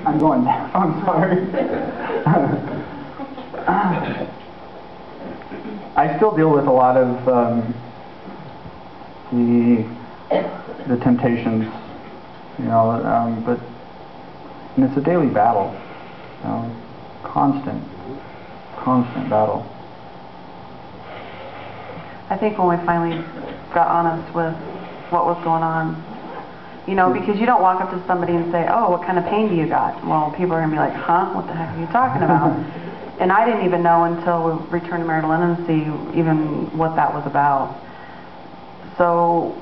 I'm going deaf, I'm sorry. I still deal with a lot of the temptations, you know, but and it's a daily battle, you know, constant battle. I think when we finally got honest with what was going on, you know, because you don't walk up to somebody and say, oh, what kind of pain do you got? Well, people are going to be like, huh? What the heck are you talking about? And I didn't even know until we returned to marital intimacy even what that was about. So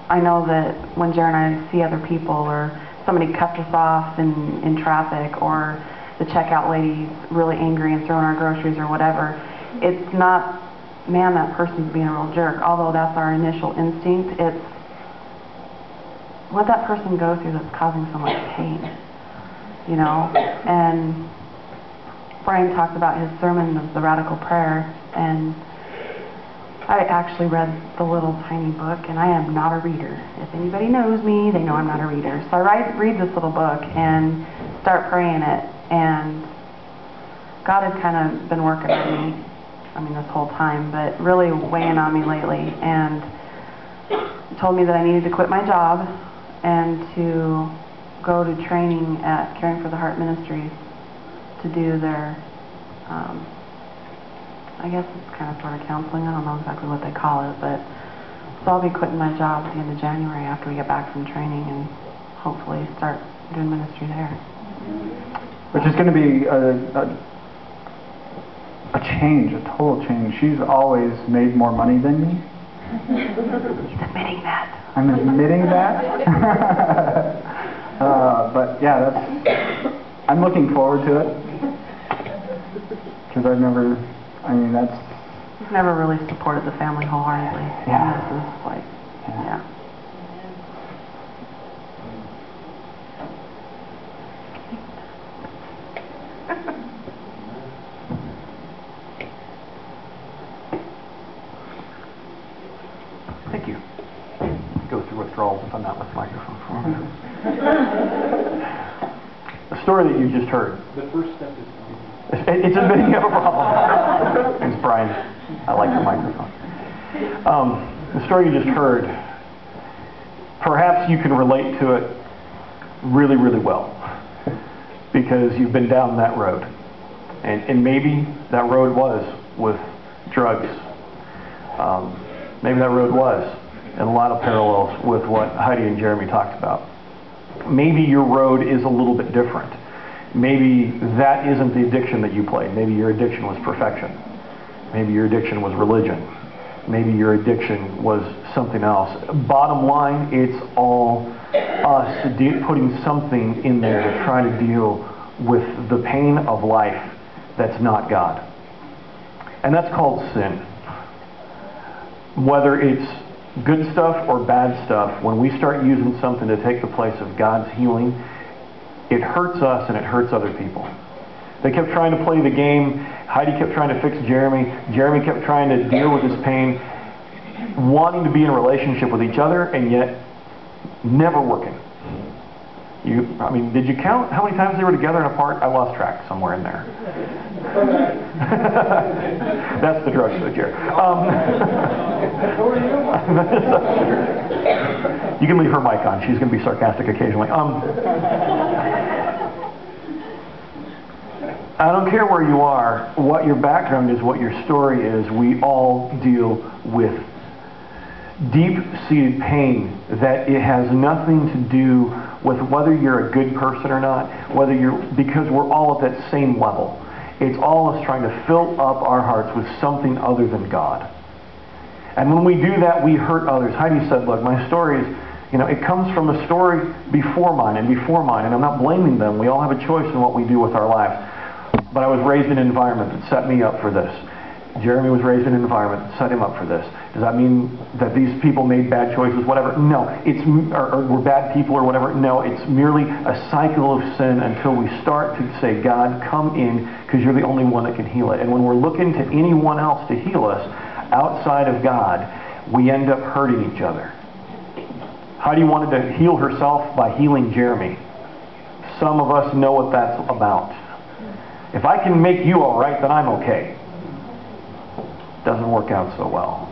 I know that when Jared and I see other people, or somebody cuts us off in traffic, or the checkout lady's really angry and throwing our groceries or whatever, it's not, man, that person's being a real jerk. Although that's our initial instinct, it's what that person goes through that's causing so much pain, you know. And Brian talked about his sermon of the radical prayer, and I actually read the little tiny book, and I am not a reader. If anybody knows me, they know I'm not a reader. So I read this little book and start praying it, and God had kind of been working on me, I mean, this whole time, but really weighing on me lately, and told me that I needed to quit my job and to go to training at Caring for the Heart Ministries to do their, I guess it's kind of sort of counseling. I don't know exactly what they call it, but so I'll be quitting my job at the end of January after we get back from training, and hopefully start doing ministry there. Which is going to be a change, a total change. She's always made more money than me. He's admitting that. I'm admitting that. But yeah, I'm looking forward to it. Because I've never, I mean, He's never really supported the family wholeheartedly. Yeah. And this is like, yeah. Thank you. Go through withdrawals if I'm not with the microphone for a minute. The story that you just heard. The first step is it's admitting you have a problem. Thanks, Brian. I like the microphone. The story you just heard, perhaps you can relate to it really, really well, because you've been down that road. And maybe that road was with drugs. Maybe that road was in a lot of parallels with what Heidi and Jeremy talked about. Maybe your road is a little bit different. Maybe that isn't the addiction that you played. Maybe your addiction was perfection. Maybe your addiction was religion. Maybe your addiction was something else. Bottom line, it's all us putting something in there to try to deal with the pain of life that's not God. And that's called sin. Whether it's good stuff or bad stuff, when we start using something to take the place of God's healing, it hurts us and it hurts other people. They kept trying to play the game. Heidi kept trying to fix Jeremy. Jeremy kept trying to deal with his pain, wanting to be in a relationship with each other, and yet never working. I mean, did you count how many times they were together and apart? I lost track somewhere in there. That's the drugs with here. You can leave her mic on. She's going to be sarcastic occasionally. I don't care where you are, what your background is, what your story is. We all deal with deep-seated pain that it has nothing to do with whether you're a good person or not, because we're all at that same level. It's all us trying to fill up our hearts with something other than God. And when we do that, we hurt others. Heidi said, look, my story is, it comes from a story before mine, and I'm not blaming them. We all have a choice in what we do with our lives. But I was raised in an environment that set me up for this. Jeremy was raised in an environment that set him up for this. Does that mean that these people made bad choices, whatever? No. Or were bad people or whatever? No. It's merely a cycle of sin until we start to say, God, come in, because you're the only one that can heal it. And when we're looking to anyone else to heal us outside of God, we end up hurting each other. Heidi wanted to heal herself by healing Jeremy. some of us know what that's about. If I can make you all right, then I'm okay. Doesn't work out so well.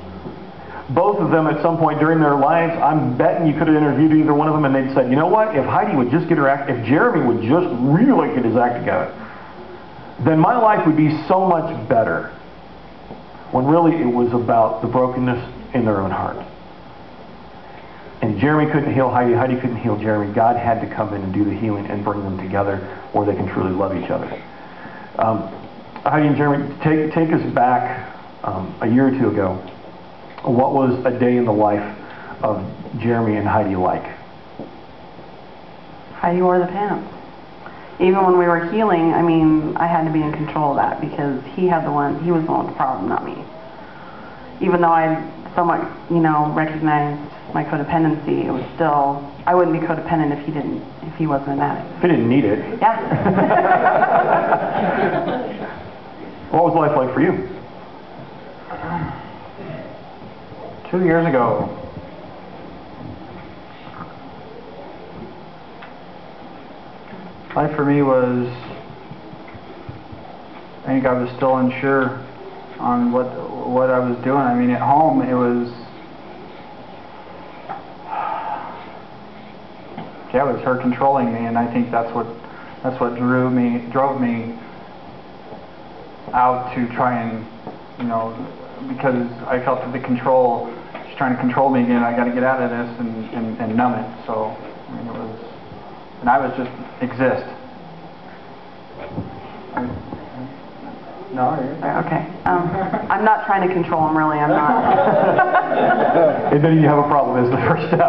Both of them at some point during their lives, I'm betting you could have interviewed either one of them and they'd said, you know what, if Heidi would just get her act, if Jeremy would just really get his act together, then my life would be so much better. When really it was about the brokenness in their own heart. And Jeremy couldn't heal Heidi, Heidi couldn't heal Jeremy. God had to come in and do the healing and bring them together where they can truly love each other. Heidi and Jeremy, take us back a year or two ago. What was a day in the life of Jeremy and Heidi like? Heidi wore the pants. Even when we were healing, I mean, I had to be in control of that because he was the one with the problem, not me. Even though I somewhat, recognized my codependency, it was still, I wouldn't be codependent if he wasn't an addict. If he didn't need it. Yeah. What was life like for you? 2 years ago, life for me was, I think I was still unsure on what I was doing. I mean, at home it was, it was her controlling me, and I think that's what drove me out to try and, because I felt the control. She's trying to control me again. I got to get out of this and numb it. So, I mean, I was just exist. No, okay. I'm not trying to control him, really. I'm not. Admitting you have a problem is the first step.